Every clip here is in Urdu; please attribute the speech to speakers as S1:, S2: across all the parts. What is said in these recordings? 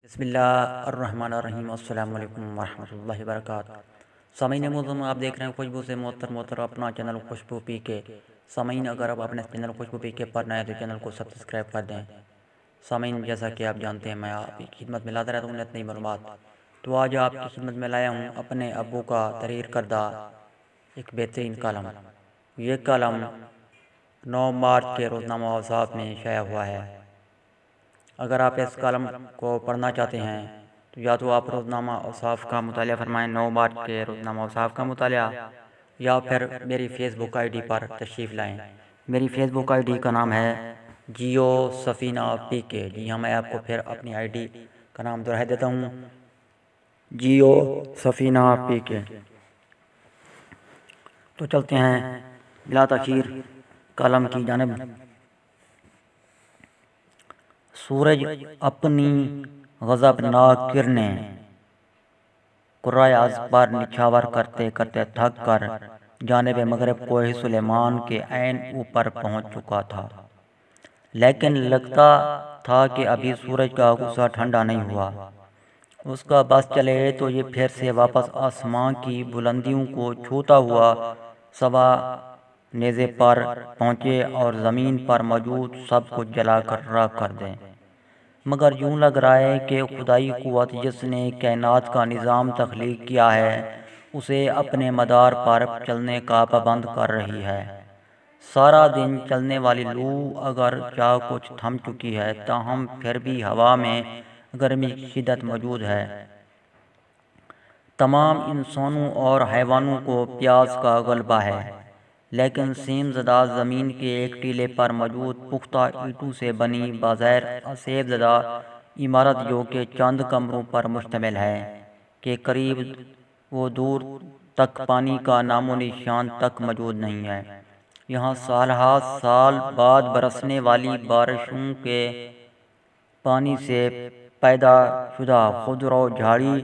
S1: بسم اللہ الرحمن الرحیم۔ السلام علیکم ورحمۃ اللہ وبرکاتہ۔ سامعین معظم، آپ دیکھ رہے ہیں خوشبو سے معطر اپنا چینل خوشبو پی کے۔ سامعین، اگر آپ اپنے چینل خوشبو پی کے پر نئے تو چینل کو سبسکرائب کر دیں۔ سامعین، جیسا کہ آپ جانتے ہیں میں آپ کی خدمت میں لاتا رہتا ہوں نئی معلومات، تو آج آپ کی خدمت میں لایا ہوں اپنے ابو کا تحریر کردہ ایک بہترین کالم۔ یہ کالم 9 مارچ کے روزنامہ اوصاف میں شائع ہوا ہے۔ اگر آپ اس کالم کو پڑھنا چاہتے ہیں تو یا تو آپ روزنامہ اوصاف کا مطالعہ فرمائیں، 9 مارچ کے روزنامہ اوصاف کا مطالعہ، یا پھر میری فیس بک آئی ڈی پر تشریف لائیں۔ میری فیس بک آئی ڈی کا نام ہے جیو سفینہ پی کے۔ جی ہاں، میں آپ کو پھر اپنی آئی ڈی کا نام دہرا دیتا ہوں، جیو سفینہ پی کے۔ تو چلتے ہیں بلا تاخیر کالم کی جانب۔ سورج اپنی غضبناک کرنیں قرۂ ارض پر نچھاور کرتے کرتے تھک کر جانب مغرب کوہ سلیمان کے عین اوپر پہنچ چکا تھا، لیکن لگتا تھا کہ ابھی سورج کا غصہ ٹھنڈا نہیں ہوا۔ اس کا بس چلے تو یہ پھر سے واپس آسمان کی بلندیوں کو چھوتا ہوا سوا نیزے پر پہنچے اور زمین پر موجود سب کچھ جلا کر راکھ کر دے۔ مگر یوں لگ رہا ہے کہ خدائی قوت جس نے کائنات کا نظام تخلیق کیا ہے اسے اپنے مدار پر چلنے کا پابند کر رہی ہے۔ سارا دن چلنے والی لو اگر چاہ کچھ تھم چکی ہے، تاہم پھر بھی ہوا میں گرمی کی شدت موجود ہے۔ تمام انسانوں اور حیوانوں کو پیاس کا غلبہ ہے، لیکن سیم زدہ زمین کے ایک ٹیلے پر موجود پختہ اینٹوں سے بنی بظاہر آسیب زدہ عمارت، جو کہ چند کمروں پر مشتمل ہے، کے قریب و دور تک پانی کا نام و نشان تک موجود نہیں ہے۔ یہاں سال ہا سال بعد برسنے والی بارشوں کے پانی سے پیدا شدہ خضرو جھاڑی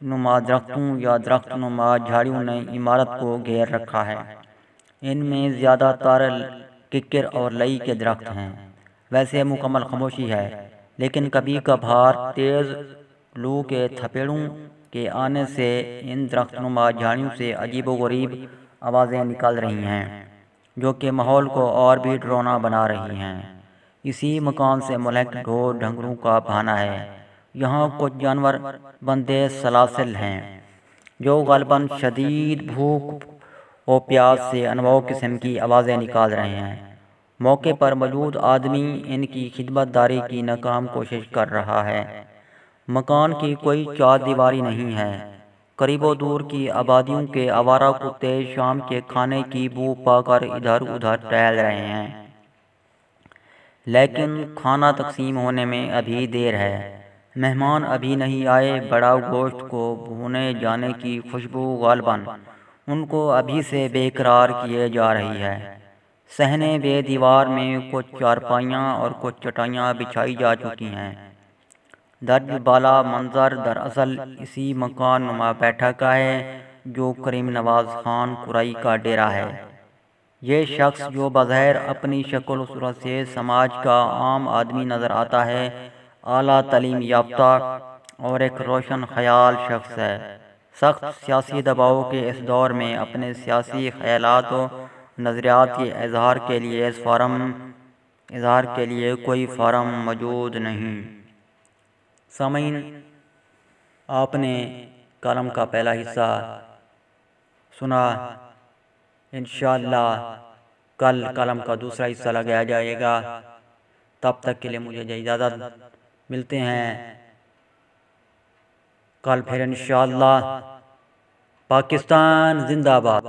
S1: نما درختوں یا درخت نما جھاڑیوں نے عمارت کو گھیر رکھا ہے۔ ان میں زیادہ تر ککر اور لئی کے درخت ہیں۔ ویسے مکمل خاموشی ہے، لیکن کبھی کبھار تیز لو کے تھپیڑوں کے آنے سے ان درخت نما جھاڑیوں سے عجیب و غریب آوازیں نکل رہی ہیں، جو کہ ماحول کو اور بھی ڈراؤنا بنا رہی ہیں۔ اسی مکان سے ملحق ڈھور ڈھنگروں کا بہانا ہے۔ یہاں کچھ جانور بندے سلاسل ہیں، جو غالباً شدید بھوک و پیاس سے انواع قسم کی آوازیں نکال رہے ہیں۔ موقع پر موجود آدمی ان کی خدمت داری کی ناکام کوشش کر رہا ہے۔ مکان کی کوئی چار دیواری نہیں ہے۔ قریب و دور کی آبادیوں کے آوارہ کتے شام کے کھانے کی بو پا کر ادھر ادھر ٹہل رہے ہیں، لیکن کھانا تقسیم ہونے میں ابھی دیر ہے۔ مہمان ابھی نہیں آئے۔ بڑا گوشت کو بھونے جانے کی خوشبو غالباً ان کو ابھی سے بے قرار کیے جا رہی ہے۔ صحن بے دیوار میں کچھ چارپائیاں اور کچھ چٹائیاں بچھائی جا چکی ہیں۔ درج بالا منظر دراصل اسی مکان نما بیٹھک کا ہے، جو کریم نواز خان قرائی کا ڈیرا ہے۔ یہ شخص، جو بظاہر اپنی شکل و صورت سے سماج کا عام آدمی نظر آتا ہے، اعلیٰ تعلیم یافتہ اور ایک روشن خیال شخص ہے۔ سخت سیاسی دباؤ کے اس دور میں اپنے سیاسی خیالات و نظریات کے اظہار کے لیے کوئی فارم موجود نہیں۔ سامعین، آپ نے کالم کا پہلا حصہ سنا۔ انشاءاللہ کل کالم کا دوسرا حصہ لگایا جائے گا۔ تب تک کے لیے مجھے اجازت، ملتے ہیں کل پھر انشاءاللہ۔ پاکستان زندہ باد۔